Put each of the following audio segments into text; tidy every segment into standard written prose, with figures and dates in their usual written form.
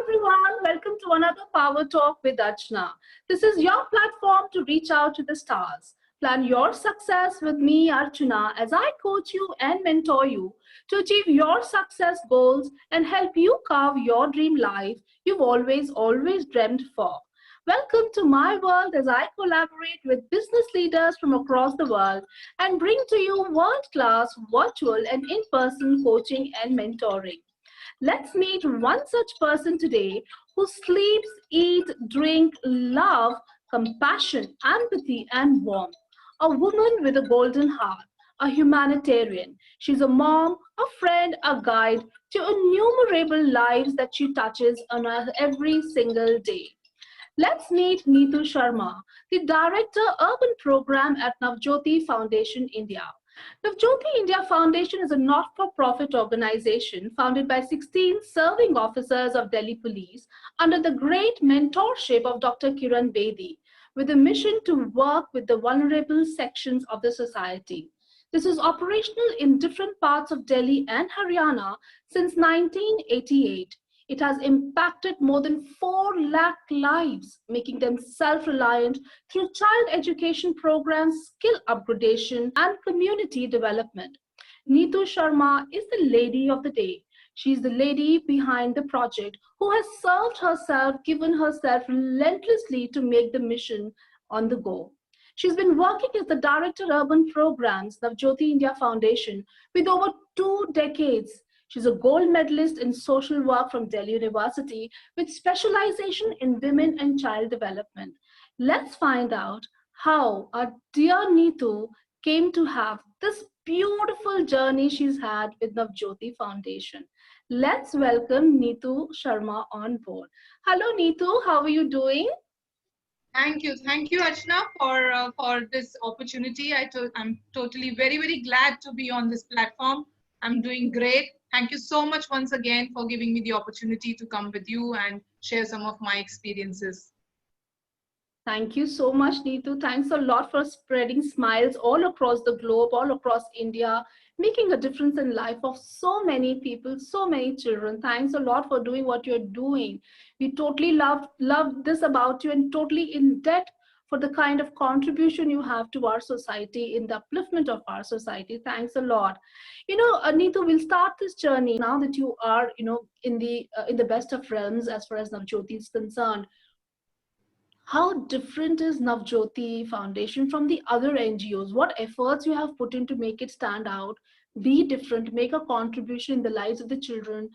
everyone, welcome to another Power Talk with Archana. This is your platform to reach out to the stars. Plan your success with me, Archana, as I coach you and mentor you to achieve your success goals and help you carve your dream life you've always dreamed for. Welcome to my world as I collaborate with business leaders from across the world and bring to you world class virtual and in person coaching and mentoring. Let's meet one such person today who sleeps, eats, drink, love, compassion, empathy, and warmth. A woman with a golden heart, a humanitarian. She's a mom, a friend, a guide to innumerable lives that she touches on every single day. Let's meet Neetu Sharma, the Director Urban Program at Navjyoti Foundation India. Navjyoti India Foundation is a not-for-profit organization founded by 16 serving officers of Delhi Police under the great mentorship of Dr. Kiran Bedi, with a mission to work with the vulnerable sections of the society. This is operational in different parts of Delhi and Haryana since 1988. It has impacted more than 4 lakh lives, making them self-reliant through child education programs, skill upgradation, and community development. Neetu Sharma is the lady of the day. She is the lady behind the project who has served herself, given herself relentlessly to make the mission on the go. She's been working as the Director Urban Programs of Jyoti India Foundation with over 2 decades. She's a gold medalist in social work from Delhi University with specialization in women and child development. Let's find out how our dear Neetu came to have this beautiful journey she's had with Navjyoti Foundation. Let's welcome Neetu Sharma on board. Hello Neetu, how are you doing? Thank you, Archana, for this opportunity. I'm totally very glad to be on this platform. I'm doing great. Thank you so much once again for giving me the opportunity to come with you and share some of my experiences. Thank you so much, Neetu. Thanks a lot for spreading smiles all across the globe, all across India, making a difference in life of so many people, so many children. Thanks a lot for doing what you're doing. We totally love this about you and totally in debt for the kind of contribution you have to our society in the upliftment of our society. Thanks a lot. Neetu, we'll start this journey now that you are, in the best of realms as far as Navjyoti is concerned. How different is Navjyoti Foundation from the other NGOs? What efforts you have put in to make it stand out, be different, make a contribution in the lives of the children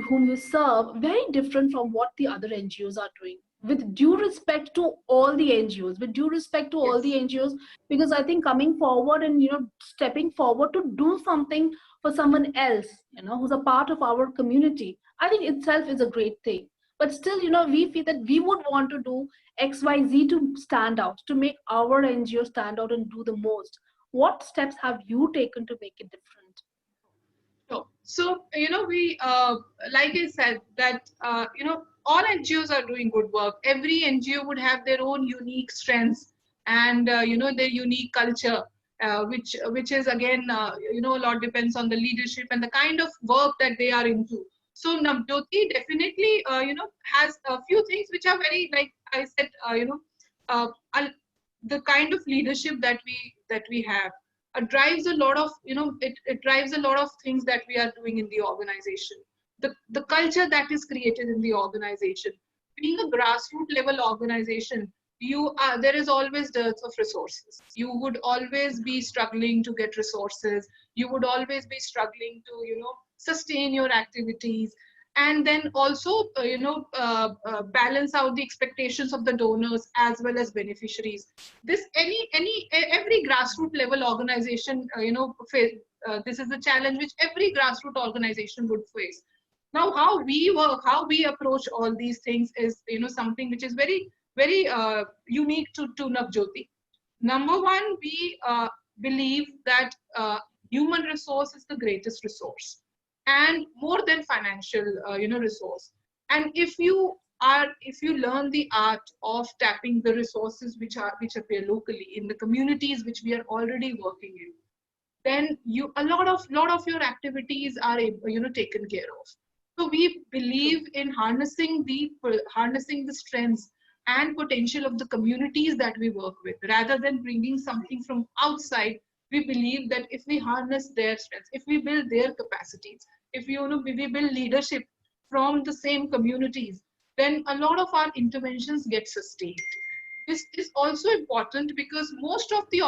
whom you serve, very different from what the other NGOs are doing. With due respect to all the NGOs, with due respect to all the Yes. NGOs, because I think coming forward and stepping forward to do something for someone else, who's a part of our community, I think itself is a great thing. But still, we feel that we would want to do XYZ to stand out, to make our NGO stand out and do the most. What steps have you taken to make it different? We, like I said, that, all NGOs are doing good work. Every NGO would have their own unique strengths and, their unique culture, which is again, a lot depends on the leadership and the kind of work that they are into. So Navjyoti definitely, has a few things which are very, like I said, uh, the kind of leadership that we have drives a lot of, it drives a lot of things that we are doing in the organization. The culture that is created in the organization, being a grassroots level organization, there is always dearth of resources. You would always be struggling to get resources. You would always be struggling to, sustain your activities, and then also, balance out the expectations of the donors as well as beneficiaries. This every grassroots level organization, this is the challenge which every grassroots organization would face. Now, how we work, how we approach all these things is, something which is very unique to Navjyoti. Number one, we believe that human resource is the greatest resource, and more than financial, resource. And if you learn the art of tapping the resources which appear locally in the communities which we are already working in, then a lot of your activities are taken care of. So we believe in harnessing the strengths and potential of the communities that we work with, rather than bringing something from outside. We believe that if we harness their strengths, if we build their capacities, if we build leadership from the same communities, then a lot of our interventions get sustained. This is also important because most of the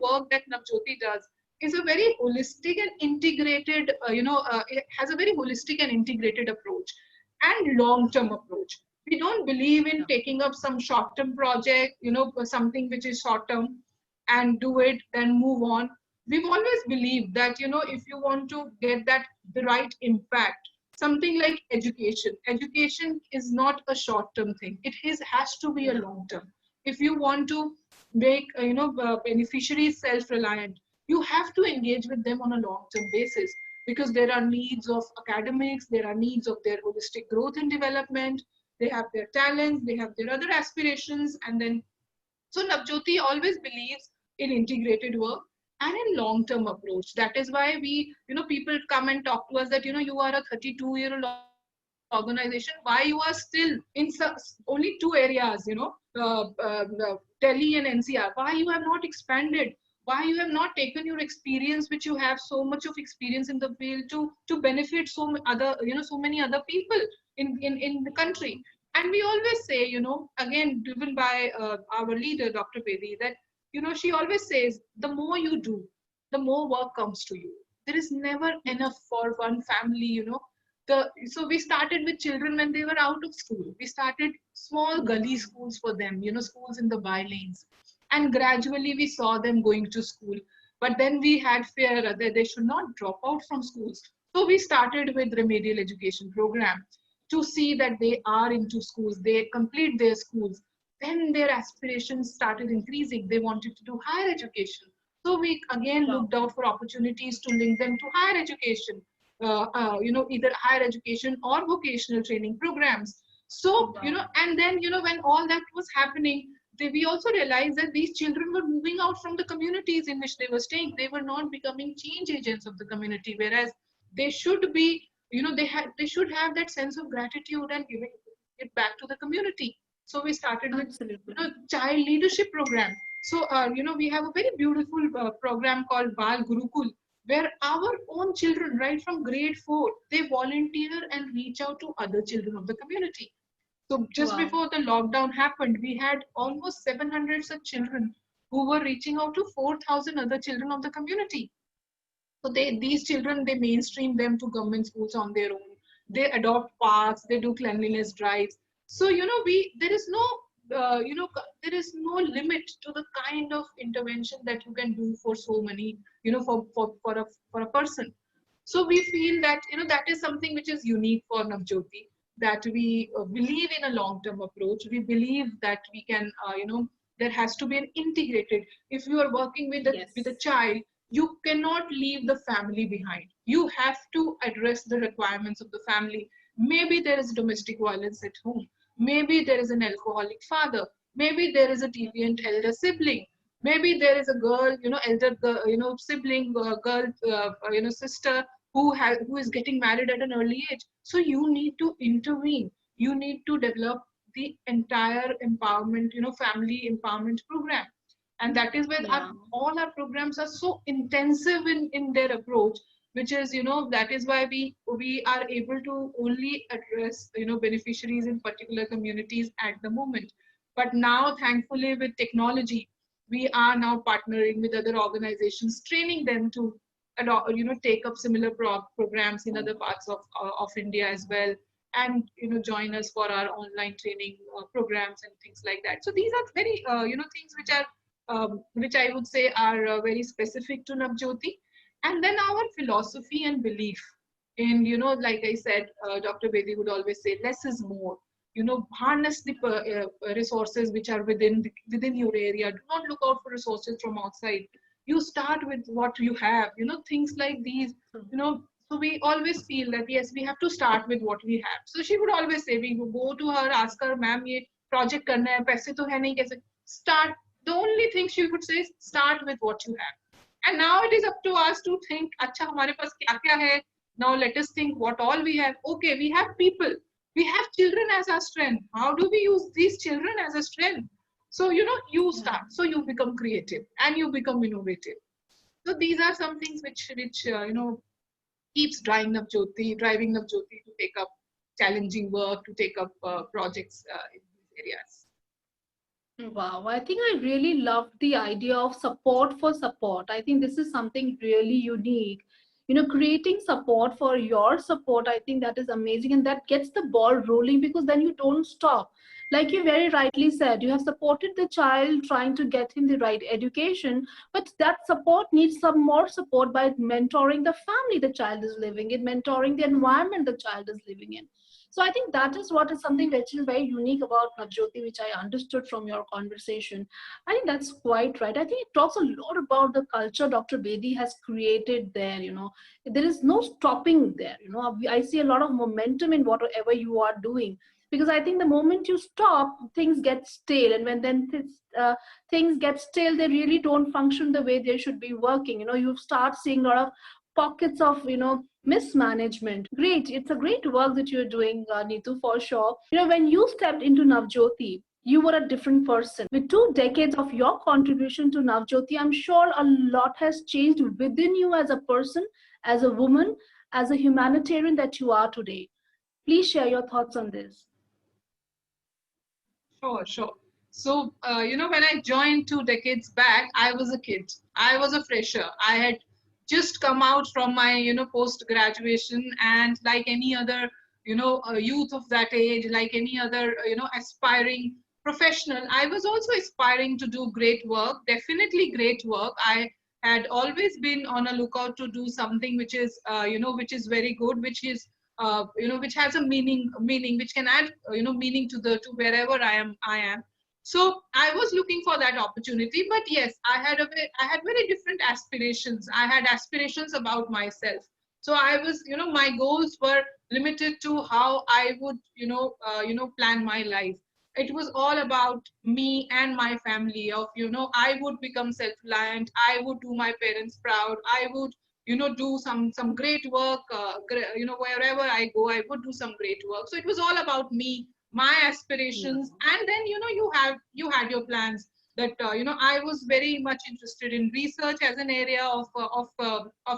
work that Navjyoti does is a very holistic and integrated, it has a very holistic and integrated approach and long-term approach. We don't believe in Yeah. taking up some short-term project, something which is short-term, and do it, then move on. We've always believed that, if you want to get the right impact, something like education. Education is not a short-term thing. Has to be a Yeah. long-term. If you want to make beneficiaries self-reliant, you have to engage with them on a long-term basis, because there are needs of academics, there are needs of their holistic growth and development. They have their talents, they have their other aspirations, and then so Navjyoti always believes in integrated work and in long-term approach. That is why people come and talk to us that, you are a 32-year-old organization. Why you are still in only two areas, Delhi and NCR? Why you have not expanded? Why you have not taken your experience, which you have so much of experience in the field, to benefit so many other people in the country? And we always say, again, driven by our leader, Dr. Bedi, that, she always says, the more you do, the more work comes to you. There is never enough for one family. So we started with children when they were out of school. We started small gully Yeah. schools for them, schools in the by lanes. And gradually we saw them going to school. But then we had fear that they should not drop out from schools. So we started with remedial education program to see that they are into schools, they complete their schools. Then their aspirations started increasing. They wanted to do higher education. So we again Wow. looked out for opportunities to link them to higher education, either higher education or vocational training programs. So, Wow. and then, when all that was happening, we also realized that these children were moving out from the communities in which they were staying. They were not becoming change agents of the community, whereas they should be, they should have that sense of gratitude and giving it back to the community. So we started with, Absolutely. child leadership program. So, we have a very beautiful program called Bal Gurukul, where our own children, right from grade 4, they volunteer and reach out to other children of the community. So just Wow. before the lockdown happened, we had almost 700 such children who were reaching out to 4,000 other children of the community. So these children, they mainstream them to government schools on their own. They adopt parks, they do cleanliness drives. So, there is no, there is no limit to the kind of intervention that you can do for so many, for a person. So we feel that, that is something which is unique for Navjyoti, that we believe in a long-term approach. We believe that we can, there has to be an integrated. If you are working with a Yes. child, you cannot leave the family behind. You have to address the requirements of the family. Maybe there is domestic violence at home. Maybe there is an alcoholic father. Maybe there is a deviant elder sibling. Maybe there is a girl, elder, sibling, girl, sister who is getting married at an early age. So you need to intervene. You need to develop the entire empowerment, family empowerment program. And that is where Yeah. all our programs are so intensive in their approach, which is, that is why we are able to only address, beneficiaries in particular communities at the moment. But now, thankfully, with technology, we are now partnering with other organizations, training them to take up similar programs in other parts of India as well, and join us for our online training programs and things like that. So these are very things which I would say are very specific to Navjyoti. And then our philosophy and belief in, like I said, Dr. Bedi would always say, less is more. Harness the resources which are within your area. Do not look out for resources from outside. You start with what you have. Things like these. So we always feel that yes, we have to start with what we have. So she would always say, we would go to her, ask her, ma'am, ये project करना है, पैसे तो है नहीं, कैसे start. The only thing she would say is start with what you have. And now it is up to us to think, अच्छा हमारे पास क्या क्या है, Now let us think what all we have. Okay, we have people, we have children as our strength. How do we use these children as a strength? So, you Yeah. start, so you become creative and you become innovative. So these are some things which keeps driving Navjyoti to take up challenging work, to take up projects in these areas. Wow, I think I really love the idea of support for support. I think this is something really unique. Creating support for your support, I think that is amazing, and that gets the ball rolling because then you don't stop. Like you very rightly said, you have supported the child trying to get him the right education, but that support needs some more support by mentoring the family the child is living in, mentoring the environment the child is living in. So I think that is what is something which is very unique about Navjyoti, which I understood from your conversation. I think that's quite right. I think it talks a lot about the culture Dr. Bedi has created there. There is no stopping there. I see a lot of momentum in whatever you are doing. Because I think the moment you stop, things get stale, and when then things get stale, they really don't function the way they should be working. You start seeing a lot of pockets of mismanagement. Great, it's a great work that you're doing, Neetu, for sure. When you stepped into Navjyoti, you were a different person. With 2 decades of your contribution to Navjyoti, I'm sure a lot has changed within you as a person, as a woman, as a humanitarian that you are today. Please share your thoughts on this. Sure, sure. So, when I joined 2 decades back, I was a kid. I was a fresher. I had just come out from my, post graduation, and like any other, youth of that age, like any other, aspiring professional, I was also aspiring to do great work, definitely great work. I had always been on a lookout to do something which is, which is very good, which is which has a meaning which can add meaning to wherever I am. So I was looking for that opportunity, but yes, I had very different aspirations. I had aspirations about myself. So I was, my goals were limited to how I would, plan my life. It was all about me and my family. Of, I would become self-reliant, I would do my parents proud, I would, do some great work, wherever I go I would do some great work. So it was all about me, my Yeah. aspirations. And then, you had your plans that, I was very much interested in research as an area of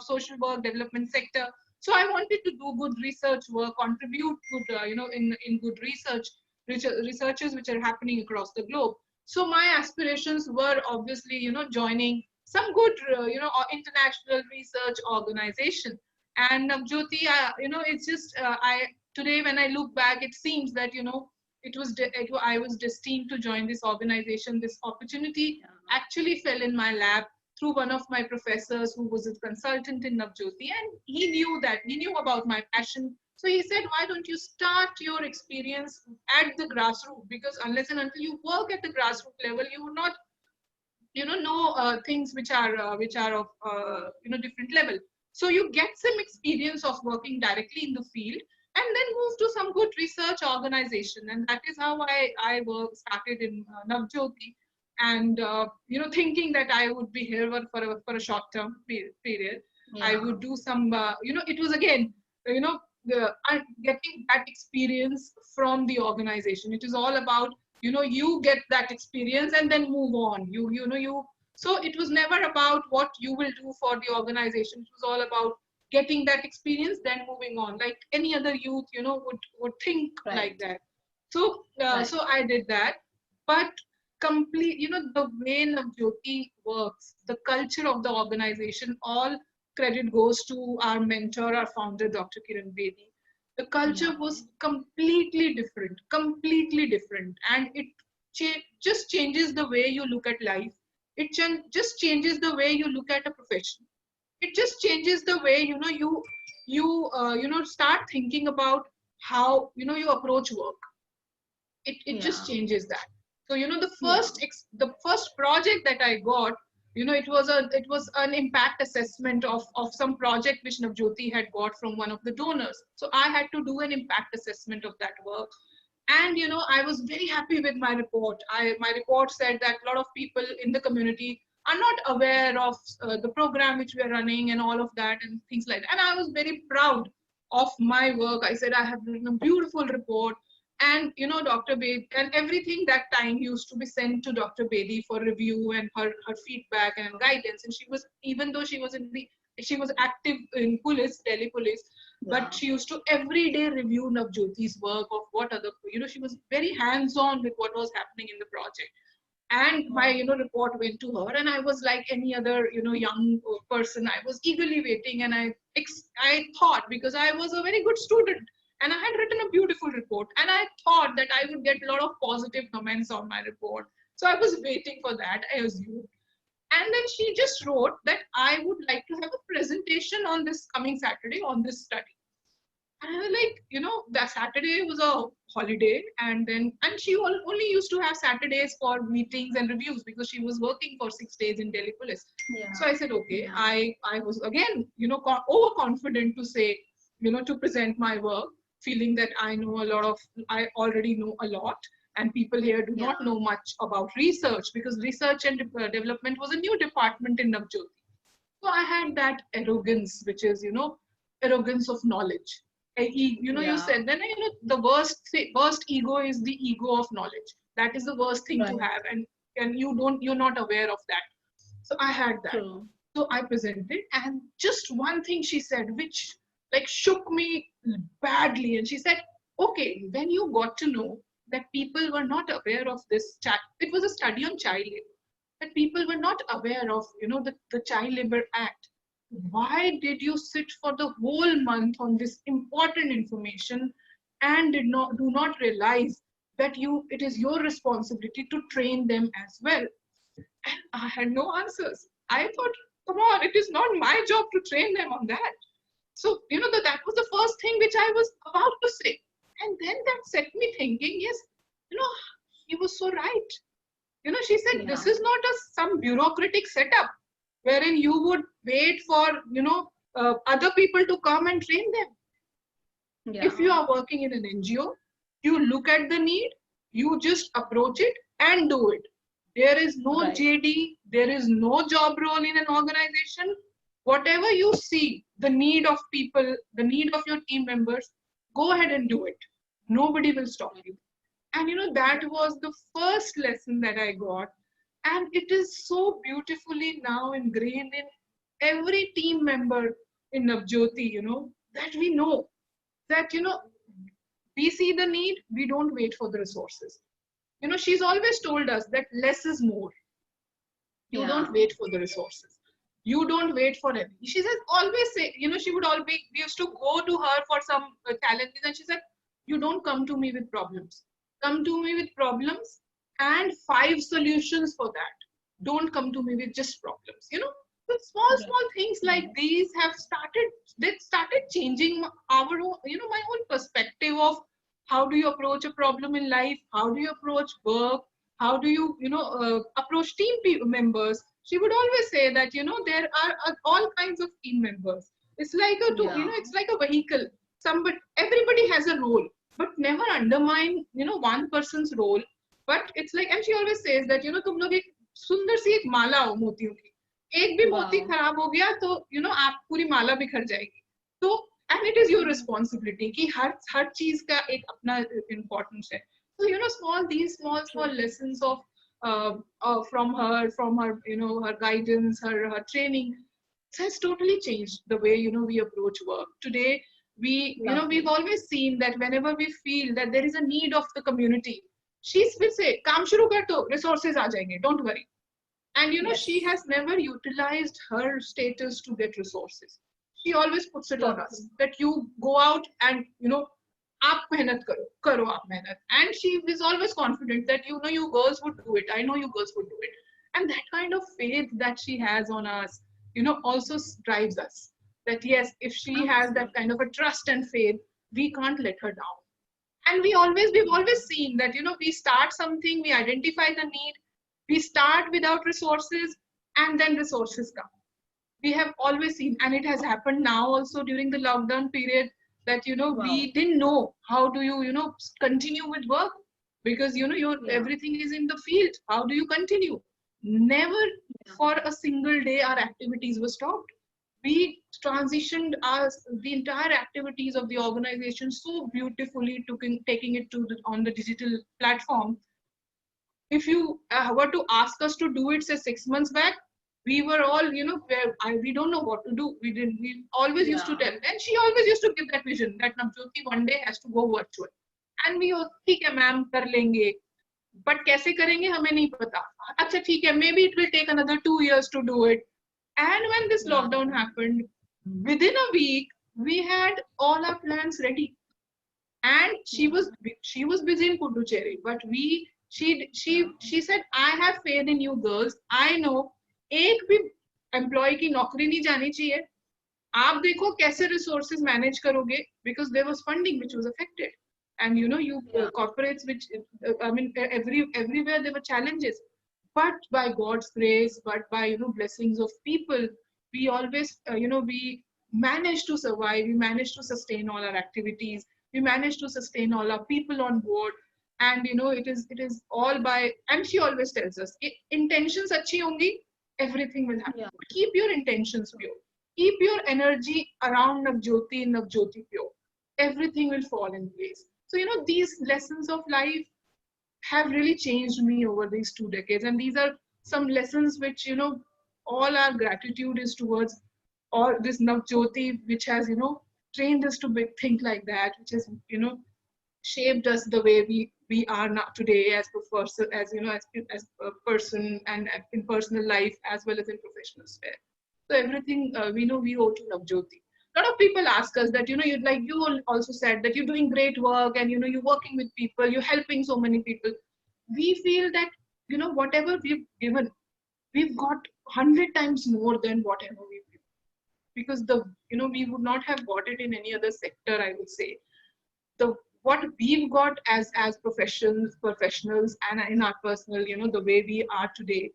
social work development sector. So I wanted to do good research work, contribute good, in good researches which are happening across the globe. So my aspirations were obviously, joining some good, international research organization. And Jyoti, it's just, I today when I look back, it seems that, I was destined to join this organization. This opportunity actually fell in my lap through one of my professors who was a consultant in Navjyoti, and he knew about my passion. So he said, why don't you start your experience at the grassroots? Because unless and until you work at the grassroots level, you will not, know things which are of, different level. So you get some experience of working directly in the field, and then move to some good research organization. And that is how started in Navjyoti. And, thinking that I would be here for a short term period. I Yeah. would do some, it was again, you know getting that experience from the organization. It is all about, you get that experience and then move on. So it was never about what you will do for the organization. It was all about getting that experience, then moving on, like any other youth, would think like Right. that. So I did that. But complete, the way Navjyoti works, the culture of the organization, all credit goes to our mentor, our founder, Dr. Kiran Bedi. The culture Yeah. was completely different, and it just changes the way you look at life. It just changes the way you look at a profession. It just changes the way, start thinking about how, you approach work. It just Yeah. changes that. So, Yeah. the first project that I got, it was an impact assessment of some project which Navjyoti had got from one of the donors. So I had to do an impact assessment of that work. And, I was very happy with my report. My report said that a lot of people in the community are not aware of the program which we are running and all of that and things like that. And I was very proud of my work. I said I have written a beautiful report, and Dr. Bedi, and everything that time used to be sent to Dr. Bedi for review and her feedback and guidance. And she was, even though she was active in police, Delhi police, but she used to every day review Navjyoti's work of what other, she was very hands-on with what was happening in the project. And my report went to her, and I was like any other young person. I was eagerly waiting, and I thought, because I was a very good student and I had written a beautiful report, and I thought that I would get a lot of positive comments on my report. So I was waiting for that, I assumed. And then she just wrote that I would like to have a presentation on this coming Saturday on this study. And I was like, that Saturday was a holiday, and she only used to have Saturdays for meetings and reviews because she was working for 6 days in Delhi police. So I said, okay. I was again, overconfident to say, to present my work, feeling that I already know a lot, and people here do not know much about research, because research and development was a new department in Navjyoti. So I had that arrogance, which is, arrogance of knowledge. You said then, the worst ego is the ego of knowledge. That is the worst thing to have, and you're not aware of that. So I had that. True. So I presented, and just one thing she said, which like shook me badly. And she said, okay, when you got to know that people were not aware of this it was a study on child labor, that people were not aware of, the Child Labor Act. Why did you sit for the whole month on this important information and do not realize that it is your responsibility to train them as well? And I had no answers. I thought, come on, it is not my job to train them on that. So, that was the first thing which I was about to say. And then that set me thinking, yes, he was so right. She said, this is not some bureaucratic setup wherein you would wait for, other people to come and train them. If you are working in an NGO, you look at the need, you just approach it and do it. There is no JD, there is no job role in an organization. Whatever you see, the need of people, the need of your team members, go ahead and do it. Nobody will stop you. And that was the first lesson that I got. And it is so beautifully now ingrained in every team member in Navjyoti, that we know that, we see the need, we don't wait for the resources. She's always told us that less is more. You don't wait for the resources. You don't wait for anything. She says, always say, she would always, we used to go to her for some challenges, and she said, you don't come to me with problems. Come to me with problems and 5 solutions for that. Don't come to me with just problems. The small things like these have started changing our own, my own perspective of how do you approach a problem in life? How do you approach work? How do you, approach team members? She would always say that, there are all kinds of team members. It's like it's like a vehicle. Everybody has a role, but never undermine, one person's role. But it's like, and she always says that, तुम लोग एक सुंदर सी एक माला हो मोतियों की. एक भी मोती खराब हो गया तो, आप पूरी माला बिखर जाएगी. तो, and it is your responsibility कि हर चीज का एक अपना importance है. So, these small lessons of from her, her guidance, her training, has totally changed the way, we approach work. Today, we've always seen that whenever we feel that there is a need of the community, she will say, "Kaam shuru kar do, resources aa jayenge, don't worry." And she has never utilized her status to get resources. She always puts it on us that you go out and aap mehnat karo aap mehnat. And she is always confident that you girls would do it. I know you girls would do it. And that kind of faith that she has on us, also drives us. That yes, if she has that kind of a trust and faith, we can't let her down. And we've always seen that, we start something, we identify the need, we start without resources, and then resources come. We have always seen, and it has happened now also during the lockdown period, that, we didn't know how do you, continue with work, because, everything is in the field. How do you continue? Never for a single day our activities were stopped. We transitioned the entire activities of the organization so beautifully, taking it to on the digital platform. If you were to ask us to do it, say 6 months back, we were all, we don't know what to do. We always used to tell, and she always used to give that vision that Navjyoti one day has to go virtual. And we all, ठीक है ma'am कर लेंगे, but कैसे करेंगे हमें नहीं पता. अच्छा ठीक है, maybe it will take another 2 years to do it. And when this lockdown happened, within a week, we had all our plans ready. And she was busy in Puducherry, but she said, I have faith in you girls. I know एक भी employ की नौकरी नहीं जानी चाहिए. आप देखो कैसे resources manage करोगे, because there was funding which was affected. And corporates, which I mean, everywhere there were challenges, but by God's grace, but by blessings of people, we always we managed to survive. We managed to sustain all our activities. We managed to sustain all our people on board. And it is all by, and she always tells us, intentions achhi hongi, everything will happen. Keep your intentions pure. Keep your energy around Navjyoti pure. Everything will fall in place. So, these lessons of life have really changed me over these 2 decades. And these are some lessons which, all our gratitude is towards all this Navjyoti, which has, trained us to think like that, which has, shaped us the way we are now today as as a person, and in personal life as well as in professional sphere. So everything we owe to Navjyoti. A lot of people ask us that, you also said that you're doing great work, and you're working with people, you're helping so many people. We feel that whatever we've given, we've got 100 times more than whatever we've given, because we would not have got it in any other sector, I would say. The what we've got as professionals, and in our personal, the way we are today,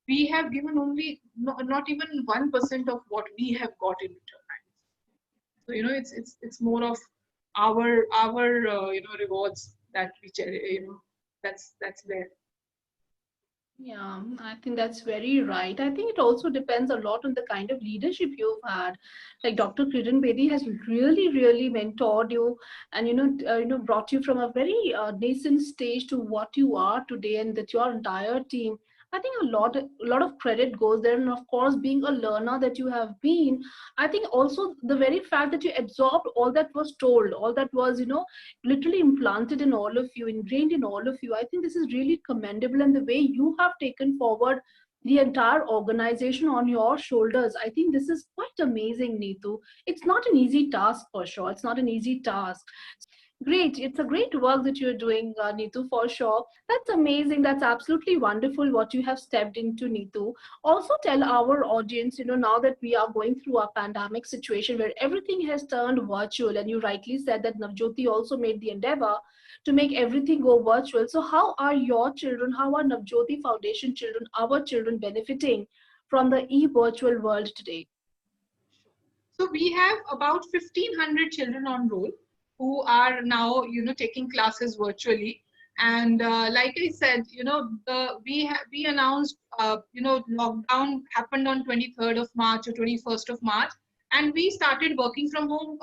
we have given only not even 1% of what we have got in return. So it's more of our rewards that we that's there. Yeah, I think that's very right. I think it also depends a lot on the kind of leadership you've had. Like Dr. Kiran Bedi has really, really mentored you, and brought you from a very nascent stage to what you are today, and that your entire team. I think a lot of credit goes there, and of course, being a learner that you have been, I think also the very fact that you absorbed all that was told, all that was literally implanted in all of you, ingrained in all of you. I think this is really commendable, and the way you have taken forward the entire organization on your shoulders, I think this is quite amazing, Neetu. It's not an easy task, for sure. It's not an easy task. Great. It's a great work that you're doing, Neetu, for sure. That's amazing. That's absolutely wonderful what you have stepped into, Neetu. Also, tell our audience, now that we are going through a pandemic situation where everything has turned virtual, and you rightly said that Navjyoti also made the endeavor to make everything go virtual. So, how are your children, how are Navjyoti Foundation children, our children, benefiting from the e-virtual world today? So we have about 1,500 children on roll who are now, taking classes virtually. And like I said, we announced, lockdown happened on 23rd of March or 21st of March. And we started working from home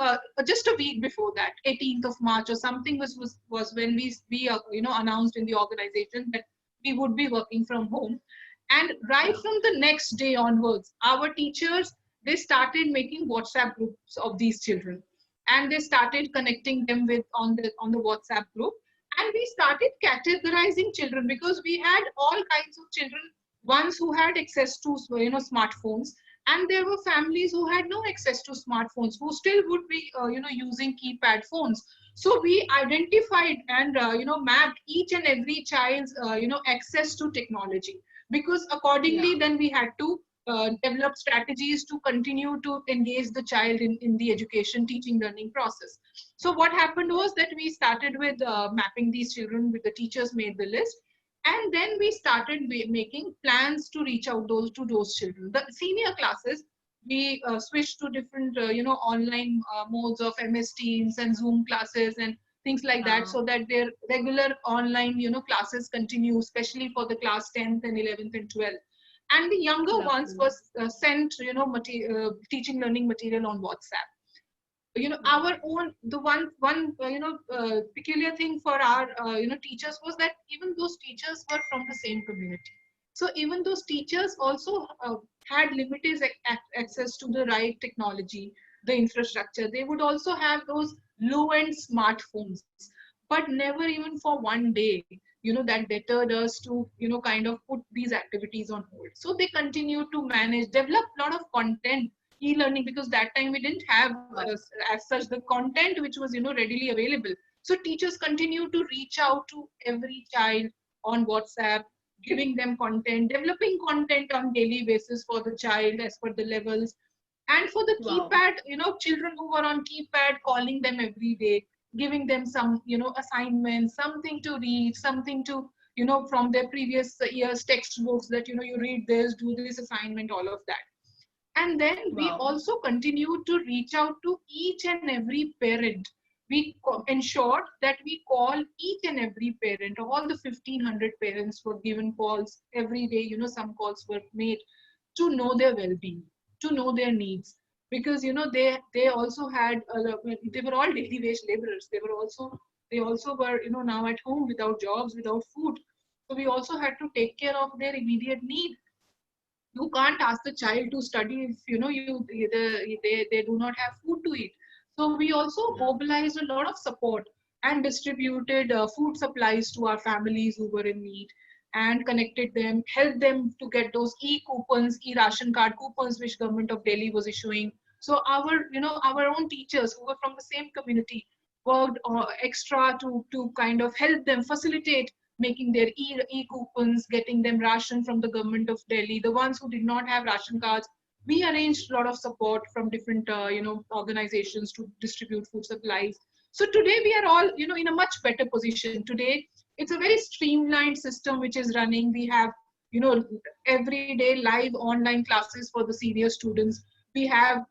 just a week before that, 18th of March or something was when we announced in the organization that we would be working from home. And right from the next day onwards, our teachers, they started making WhatsApp groups of these children, and they started connecting them with on the WhatsApp group. And we started categorizing children, because we had all kinds of children, ones who had access to smartphones, and there were families who had no access to smartphones, who still would be using keypad phones. So we identified and mapped each and every child's access to technology, because accordingly then we had to develop strategies to continue to engage the child in the education, teaching, learning process. So what happened was that we started with mapping these children, with the teachers made the list, and then we started making plans to reach out to those children. The senior classes, we switched to different online modes of MS Teams and Zoom classes, and things like that, so that their regular online, classes continue, especially for the class 10th and 11th and 12th. And the younger ones was sent, teaching learning material on WhatsApp. Our own, the one peculiar thing for our teachers was that even those teachers were from the same community. So even those teachers also had limited access to the right technology, the infrastructure. They would also have those low end smartphones, but never even for one day that deterred us to kind of put these activities on hold. So they continued to manage, develop a lot of content, e-learning, because that time we didn't have as such the content which was readily available. So teachers continue to reach out to every child on WhatsApp, giving them content, developing content on daily basis for the child as per the levels. And for the keypad, children who were on keypad, calling them every day, giving them some assignments, something to read, something to from their previous year's textbooks, that you read this, do this assignment, all of that. And then we also continue to reach out to each and every parent. We ensured that we call each and every parent. All the 1,500 parents were given calls every day. Some calls were made to know their well-being, to know their needs, because they also had they were all daily wage laborers. They also were now at home without jobs, without food. So we also had to take care of their immediate need. You can't ask the child to study if they do not have food to eat. So we also mobilized a lot of support and distributed food supplies to our families who were in need, and connected them, helped them to get those e-coupons, e-ration card coupons, which government of Delhi was issuing. So our own teachers who were from the same community worked extra to kind of help them facilitate making their e-coupons, getting them ration from the government of Delhi. The ones who did not have ration cards, we arranged a lot of support from different organizations to distribute food supplies. So today we are all in a much better position. Today it's a very streamlined system which is running. We have everyday live online classes for the senior students. We have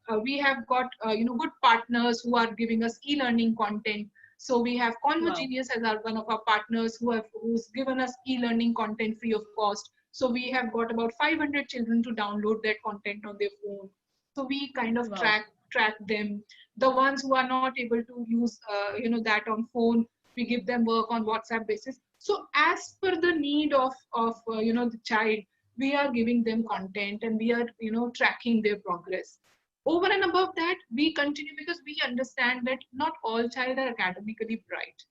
got good partners who are giving us e-learning content. So we have Convergenius as one of our partners who's given us e-learning content free of cost. So we have got about 500 children to download that content on their phone. So we kind of track them. The ones who are not able to use that on phone, we give them work on WhatsApp basis. So as per the need of the child, we are giving them content, and we are tracking their progress. Over and above that, we continue because we understand that not all child are academically bright.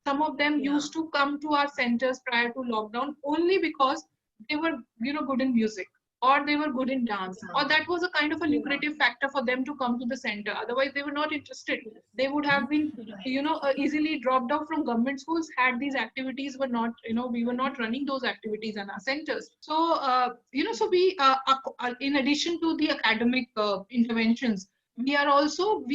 Some of them used to come to our centers prior to lockdown only because they were good in music, or they were good in dance, or that was a kind of a lucrative factor for them to come to the center. Otherwise they were not interested. They would have been easily dropped out from government schools had these activities were not we were not running those activities in our centers. So so we in addition to the academic interventions, we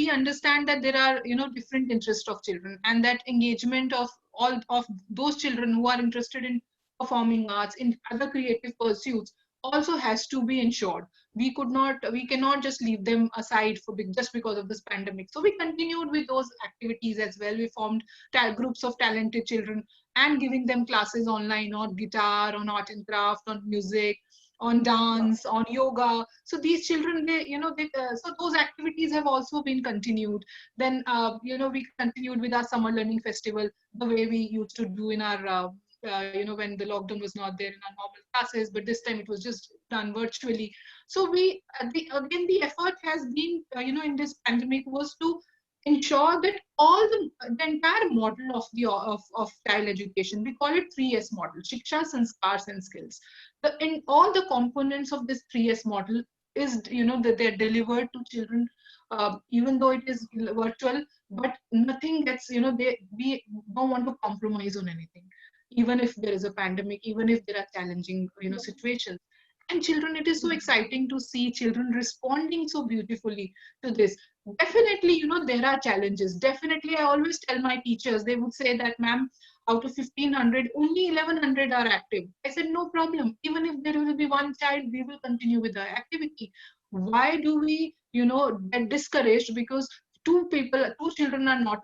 understand that there are different interests of children, and that engagement of all of those children who are interested in performing arts, in other creative pursuits, also has to be ensured. We cannot just leave them aside just because of this pandemic. So we continued with those activities as well. We formed groups of talented children and giving them classes online on guitar, on art and craft, on music, on dance, on yoga. So these children, so those activities have also been continued. Then, we continued with our summer learning festival, the way we used to do in our when the lockdown was not there in our normal classes, but this time it was just done virtually. So again, the effort has been, in this pandemic, was to ensure that all the entire model of child education, we call it 3S model: Shiksha, Sanskars, and Skills. In all the components of this 3S model is, that they're delivered to children, even though it is virtual, but nothing gets, we don't want to compromise on anything, even if there is a pandemic, even if there are challenging, situations. And children, it is so exciting to see children responding so beautifully to this. Definitely, there are challenges. Definitely, I always tell my teachers, they would say that, ma'am, out of 1,500, only 1,100 are active. I said, no problem. Even if there will be one child, we will continue with the activity. Why do we, get discouraged? Because two children are not,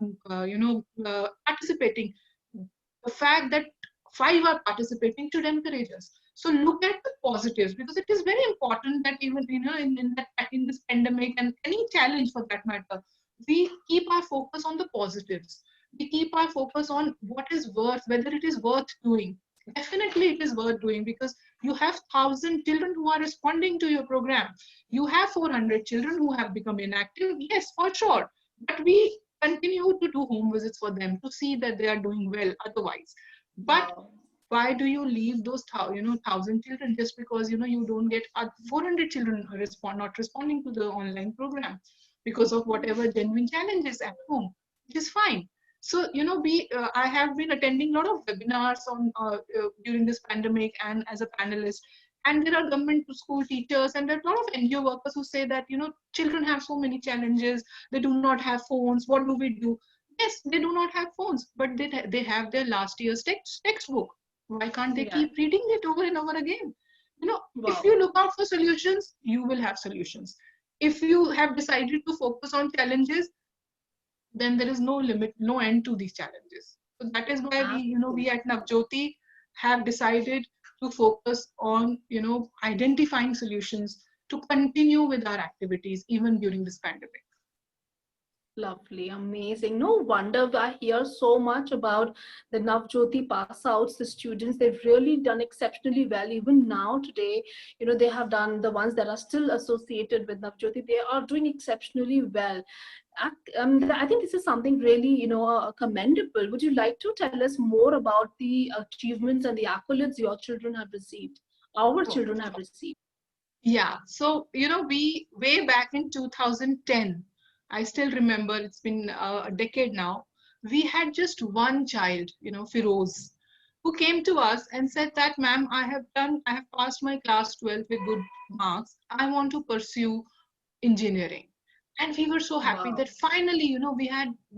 participating, the fact that five are participating should encourage us. So look at the positives, because it is very important that even in this pandemic and any challenge for that matter, we keep our focus on the positives. We keep our focus on what is worth, whether it is worth doing. Definitely, it is worth doing, because you have 1,000 children who are responding to your program. You have 400 children who have become inactive. Yes, for sure, but we continue to do home visits for them to see that they are doing well. Otherwise, but Wow. why do you leave those 1,000 children just because you don't get 400 children not responding to the online program because of whatever genuine challenges at home, which is fine. So we I have been attending a lot of webinars on during this pandemic and as a panelist, and there are government to school teachers and there are a lot of NGO workers who say that children have so many challenges, they do not have phones, what do we do? Yes, they do not have phones, but they have their last year's textbook. Why can't they Yeah. keep reading it over and over again? If Wow. you look out for solutions, you will have solutions. If you have decided to focus on challenges, then there is no limit, no end to these challenges. So that is why we Absolutely. at Navjyoti have decided to focus on, identifying solutions to continue with our activities even during this pandemic. Lovely, amazing. No wonder I hear so much about the Navjyoti pass outs, the students. They've really done exceptionally well. Even now, today, they have done the ones that are still associated with Navjyoti, they are doing exceptionally well. I think this is something really, commendable. Would you like to tell us more about the achievements and the accolades your children have received, our Sure, children have sure. received? Yeah. So, we way back in 2010, I still remember, it's been a decade now, we had just one child, Firoz, who came to us and said that, ma'am, I have passed my class 12 with good marks. I want to pursue engineering. And we were so happy that Wow. finally,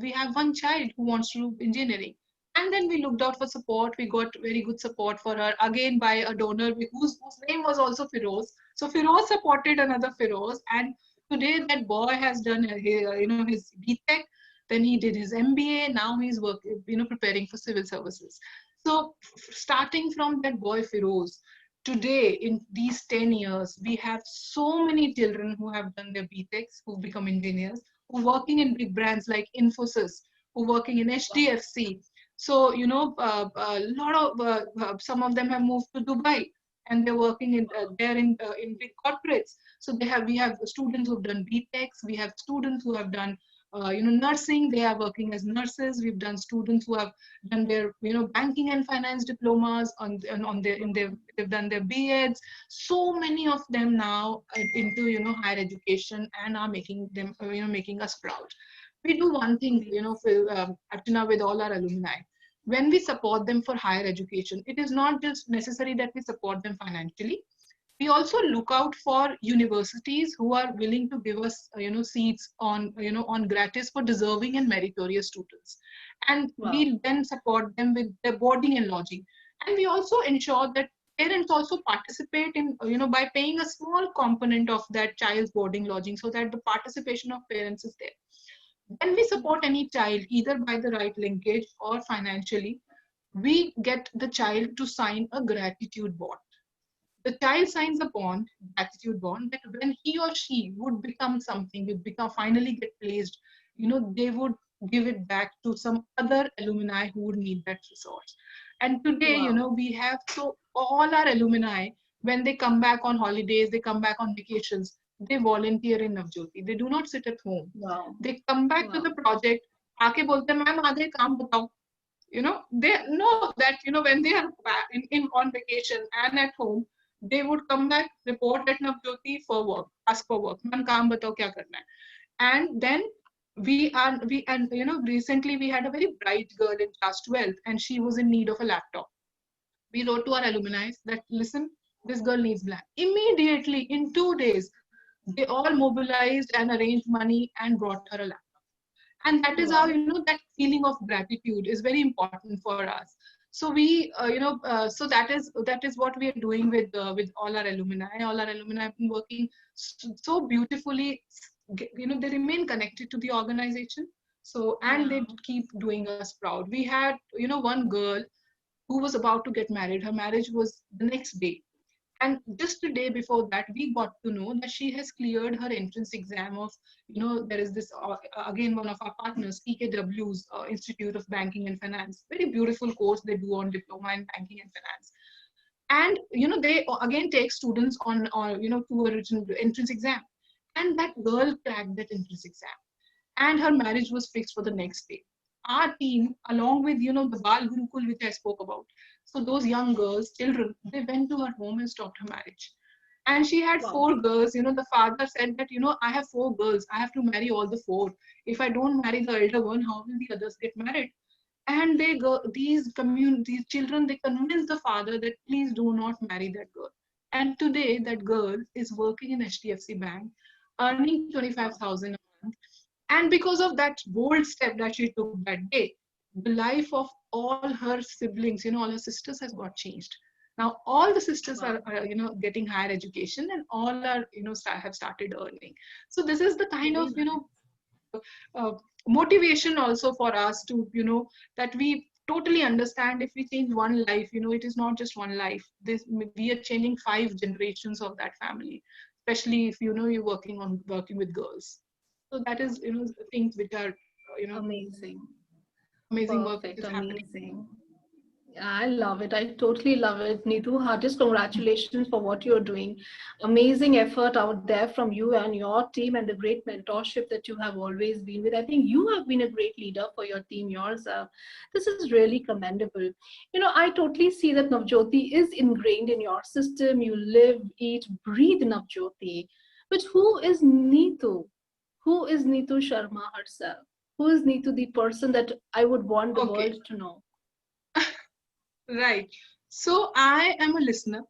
we have one child who wants to do engineering. And then we looked out for support. We got very good support for her, again by a donor whose name was also Firoz. So Firoz supported another Firoz, and today that boy has done his BTech. Then he did his MBA. Now he's working, preparing for civil services. So starting from that boy Firoz, today in these 10 years, we have so many children who have done their BTechs, who become engineers, who are working in big brands like Infosys, who are working in HDFC. So, a lot of some of them have moved to Dubai, and they're working there in big corporates. So we have students who've done BTechs, we have students who have done nursing. They are working as nurses. We've done students who have done their banking and finance diplomas on their in their they've done their BEds. So many of them now into higher education and are making them making us proud. We do one thing, Archana, with all our alumni. When we support them for higher education, it is not just necessary that we support them financially. We also look out for universities who are willing to give us seats on gratis for deserving and meritorious students, and Wow. we then support them with their boarding and lodging. And we also ensure that parents also participate in by paying a small component of that child's boarding lodging, so that the participation of parents is there. When we support any child either by the right linkage or financially, we get the child to sign a gratitude bond. The child signs a bond, gratitude bond, that when he or she would become something, would become finally get placed, they would give it back to some other alumni who would need that resource. And today, Wow. we have so all our alumni, when they come back on holidays, they come back on vacations, they volunteer in Navjyoti. They do not sit at home. Wow. They come back to Wow. the project. आके बोलते हैं ma'am आगे काम बताओ. They know that when they are back in on vacation and at home, they would come back, report at Navjyoti for work, ask for work. Man, kaam batao kya karna hai. And then we and recently we had a very bright girl in class 12, and she was in need of a laptop. We wrote to our alumni that, listen, this girl needs blank. Immediately in 2 days, they all mobilized and arranged money and brought her a laptop. And that is how Wow. that feeling of gratitude is very important for us. So we so that is what we are doing with all our alumni. All our alumni have been working so beautifully they remain connected to the organization. So, and Yeah. they keep doing us proud. We had, one girl who was about to get married. Her marriage was the next day. And just the day before that, we got to know that she has cleared her entrance exam of, there is this, again, one of our partners, EKW's Institute of Banking and Finance. Very beautiful course they do on diploma in banking and finance. And, they again take students on to original entrance exam. And that girl cracked that entrance exam. And her marriage was fixed for the next day. Our team, along with, the Bal Gurukul, which I spoke about, so those young girls, children, they went to her home and stopped her marriage. And she had Wow. 4 girls. The father said that, I have 4 girls. I have to marry all the 4. If I don't marry the elder one, how will the others get married? And they go, these children, they convinced the father that please do not marry that girl. And today, that girl is working in HDFC Bank, earning 25,000 a month. And because of that bold step that she took that day, the life of all her siblings, all her sisters has got changed. Now all the sisters Wow. are getting higher education, and all are have started earning. So this is the kind Very of nice. uh, motivation also for us to that we totally understand, if we change one life, it is not just one life. This, we are changing 5 generations of that family, especially if you're working with girls. So that is the things which are Amazing. amazing work which Perfect. is happening. Amazing. I love it. I totally love it. Neetu, heartiest congratulations for what you're doing. Amazing effort out there from you and your team, and the great mentorship that you have always been with. I think you have been a great leader for your team yourself. This is really commendable. I totally see that Navjyoti is ingrained in your system. You live, eat, breathe Navjyoti. But who is Neetu? Who is Neetu Sharma herself? Who is Neetu, the person that I would want the Okay, world to know? right. So I am a listener.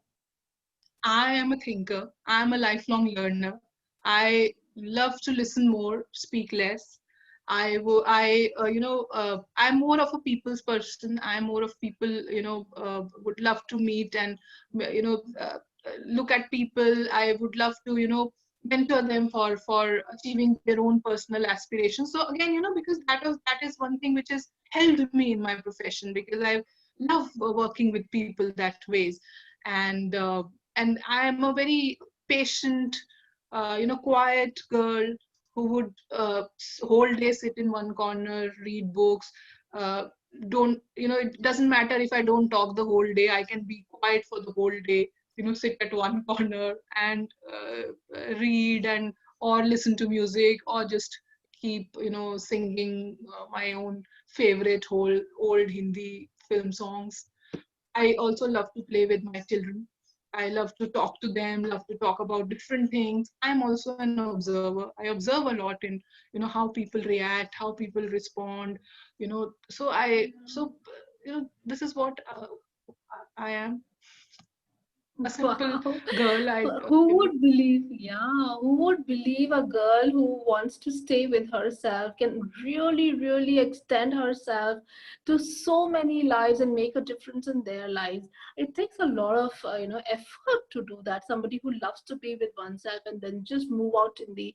I am a thinker. I am a lifelong learner. I love to listen more, speak less. I'm more of a people's person. I'm more of people, would love to meet and, look at people. I would love to, mentor them for achieving their own personal aspirations. So again, because that is one thing which has helped me in my profession, because I love working with people that ways. And I am a very patient, quiet girl who would whole day sit in one corner, read books. Uh, don't it doesn't matter if I don't talk the whole day. I can be quiet for the whole day. Sit at one corner and read, and or listen to music, or just keep singing my own favorite whole old Hindi film songs. I also love to play with my children. I love to talk to them, love to talk about different things. I'm also an observer. I observe a lot in, how people react, how people respond, this is what I am, a simple Wow. girl. Who would believe, yeah, who would believe a girl who wants to stay with herself can really, really extend herself to so many lives and make a difference in their lives? It takes a lot of, effort to do that. Somebody who loves to be with oneself and then just move out in the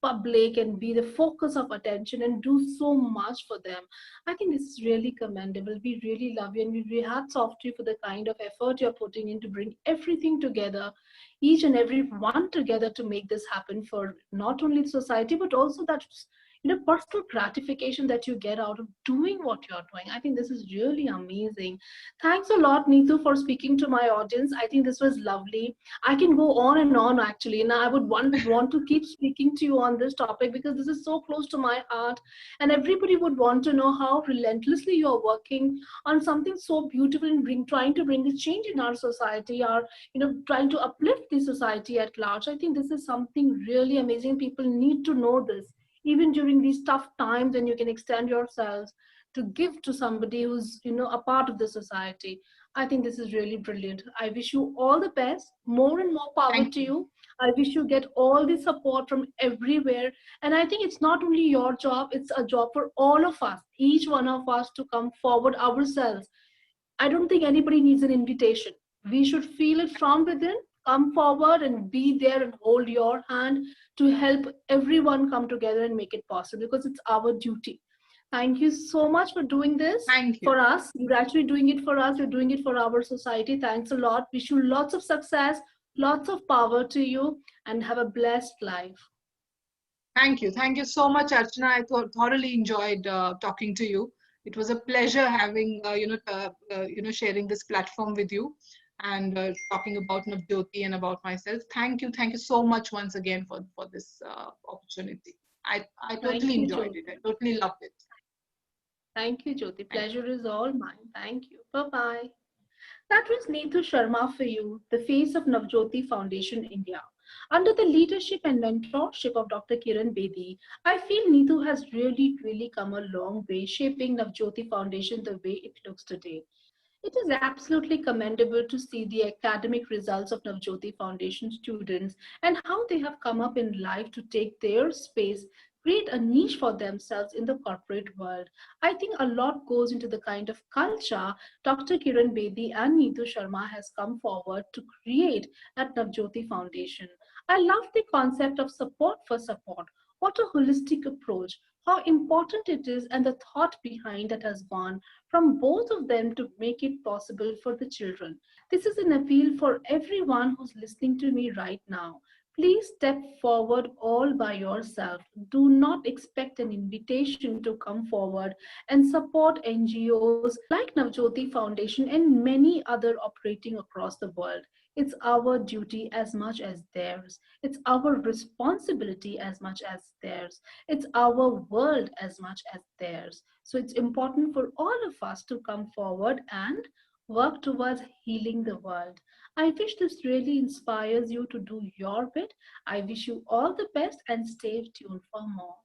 public and be the focus of attention and do so much for them. I think this is really commendable. We really love you, and we hats off to you for the kind of effort you're putting in to bring everything together, each and every one together, to make this happen for not only the society but also that personal gratification that you get out of doing what you're doing. I think this is really amazing. Thanks a lot, Neetu, for speaking to my audience. I think this was lovely. I can go on and on actually. Now I would want to keep speaking to you on this topic because this is so close to my heart, and everybody would want to know how relentlessly you are working on something so beautiful and trying to bring a change in our society, or trying to uplift the society at large. I think this is something really amazing. People need to know this, even during these tough times, when you can extend yourselves to give to somebody who's a part of the society. I think this is really brilliant. I wish you all the best, more and more power Thank to you. you. I wish you get all the support from everywhere. And I think it's not only your job, it's a job for all of us, each one of us, to come forward ourselves. I don't think anybody needs an invitation. We should feel it from within, come forward and be there and hold your hand to help everyone come together and make it possible, because it's our duty. Thank you so much for doing this Thank you. for us. You're actually doing it for us. You're doing it for our society. Thanks a lot. Wish you lots of success, lots of power to you, and have a blessed life. Thank you. Thank you so much, Archana. I thoroughly enjoyed talking to you. It was a pleasure having, sharing this platform with you and talking about Navjyoti and about myself. Thank you. Thank you so much once again for this opportunity. I Thank totally you, enjoyed Jyoti. it. I totally loved it. Thank you, Jyoti. Thank Pleasure is all mine. Thank you. Bye-bye. That was Neetu Sharma for you, the face of Navjyoti Foundation India. Under the leadership and mentorship of Dr. Kiran Bedi, I feel Neetu has really come a long way, shaping Navjyoti Foundation the way it looks today. It is absolutely commendable to see the academic results of Navjyoti Foundation students and how they have come up in life to take their space, create a niche for themselves in the corporate world. I think a lot goes into the kind of culture Dr. Kiran Bedi and Neetu Sharma has come forward to create at Navjyoti Foundation. I love the concept of support for support. What a holistic approach, how important it is, and the thought behind that has gone from both of them to make it possible for the children. This is an appeal for everyone who's listening to me right now. Please step forward all by yourself. Do not expect an invitation to come forward and support NGOs like Navjyoti Foundation and many other operating across the world. It's our duty as much as theirs. It's our responsibility as much as theirs. It's our world as much as theirs. So it's important for all of us to come forward and work towards healing the world. I wish this really inspires you to do your bit. I wish you all the best and stay tuned for more.